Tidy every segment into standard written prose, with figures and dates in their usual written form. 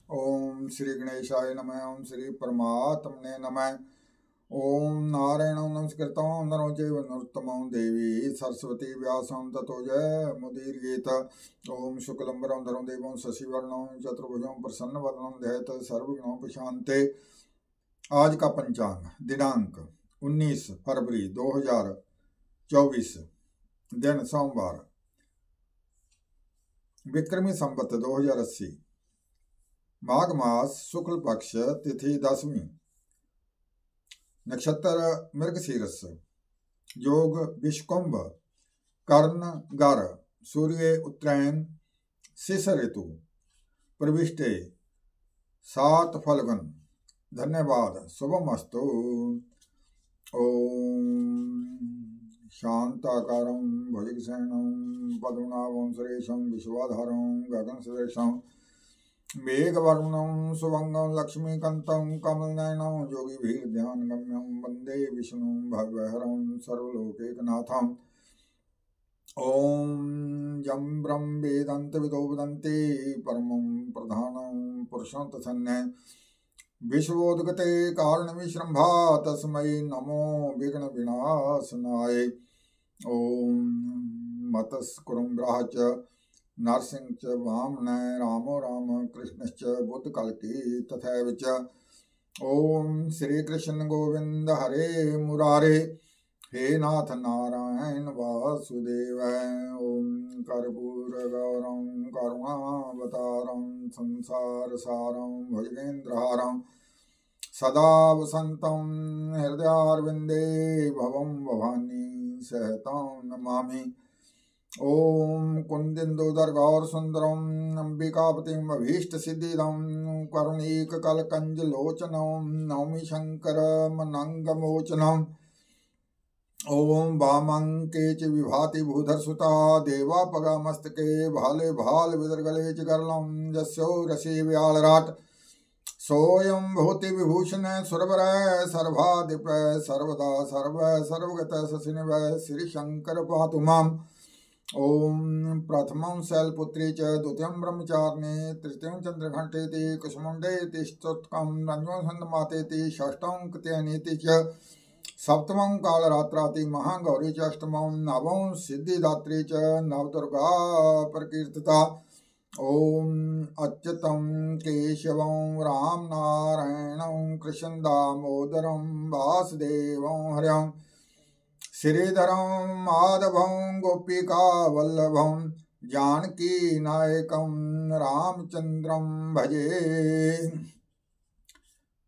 ओम श्री गणेशाय नमः। ओम श्री परमात्मने नमः। ओम नारायणं नमस्कृतं नरो चैव नरोत्तमं देवी सरस्वती व्यासं ततो जयमुदीरयेत। ओम शुक्लंबरं धरं देवं शशिवर्णं चतुर्भुजं प्रसन्नवदनं ध्यायेत् सर्वविघ्नोपशान्ते। आज का पंचांग दिनांक 19 फरवरी 2024, दिन सोमवार, विक्रमी संवत 2080, माघ मास शुक्ल पक्ष, तिथि दशमी, नक्षत्र मृगशीर्ष, योग विषकुंभ, कर्ण गर, सूर्य उत्तरायण, शिश ऋतु, प्रविष्टे 7 फल्गुन। धन्यवाद। शुभमस्तु। ओम शांताकारं भुजगशयनं पद्मनाभं सुरेशं विश्वाधारं गगनसदृशं मेघवर्णं शुभंगं लक्ष्मीकान्तं कमलनयनं योगिभिर्ध्यानगम्यं वन्दे विष्णुं भवहरं सर्वलोकैकनाथम्। ॐ यं ब्रह्म वेदान्तविदो वदन्ति परमं प्रधानं पुरुषं तथन्ये विश्वोद्गते कारणविश्रम्भा तस्मै नमो विघ्नविनाशनाय। ॐ मतस्कुरुंग्रह च नरसिंह च वामन रामो राम कृष्णश्च बुद्धकल्की तथैव च। ओम श्री कृष्ण गोविंद हरे मुरारे, हे नाथ नारायण वासुदेव। ओम कर्पूर गौरं करुणावतारं संसार सारं भुजगेन्द्रहारं सदा वसन्तं हृदयारविन्दे भवं भवानी सहतं नमामि। ओम कुंदिन्दोदर गौर सुंदरम अंबिकापतिम अभीष्ट सिद्धिदम करुणीक कलकंज लोचनम नौमि शंकर मनंगमोचनम। ओम वामंके च विभाति भूधर सुता देवा पगा मस्तके भाले भाल विदर्गले च गरलम जस्यो रसी व्यालराट सोयम भूति विभूषण सुरवर सर्वाधिप सर्वदा सर्व सर्वगत शशिनिव श्री शंकर पातु माम। ओम प्रथमं शैलपुत्री च द्वितीयं ब्रह्मचारिणी तृतीयं चंद्रघंटेति कुसुमुंडेति स्तोत्रं रंजनसंदमातेति षष्ठं कृत्यनीति च सप्तमं कालरात्राति महागौरी च अष्टमं नवं सिद्धिदात्री च नवदुर्गा प्रकीर्तिता। ओम अच्युतं केशवं राम नारायणं कृष्ण दामोदरं वासुदेवं हरं श्रीधरं माधवं गोपिका वल्लभं जानकी नायकं रामचंद्रं भजे।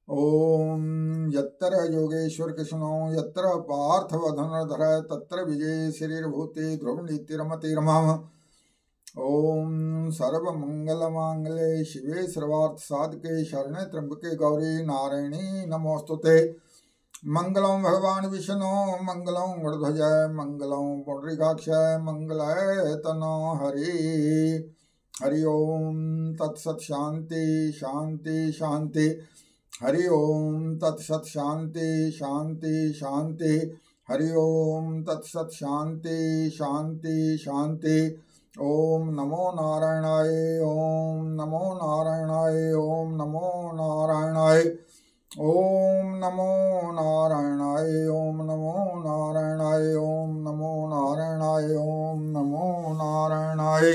ओम यत्र योगेश्वर कृष्णो यत्र पार्थवधनुर्धर तत्र विजय श्रीर्भूति ध्रुवनीतिरमति रमः। ओम सर्वमंगलमांगल्ये शिवे सर्वार्थसाधके शरणे त्र्यंबके गौरी नारायणी नमोस्तुते। मंगलम भगवान विष्णु मंगलम गणध्वज मंगलम पुंडरीकाक्ष मंगलाय तनो हरि। हरि ओम तत्सत शांति शांति शांति। हरि ओम तत्सत शांति शांति शांति। हरि ओम तत्सत शांति शांति शांति। ओम नमो नारायणाय ओम नमो नारायणाय ओम नमो नारायणाय ओम नमो नारायणाय ओम नमो नारायणाय ओम नमो नारायणाय ओम नमो नारायणाय।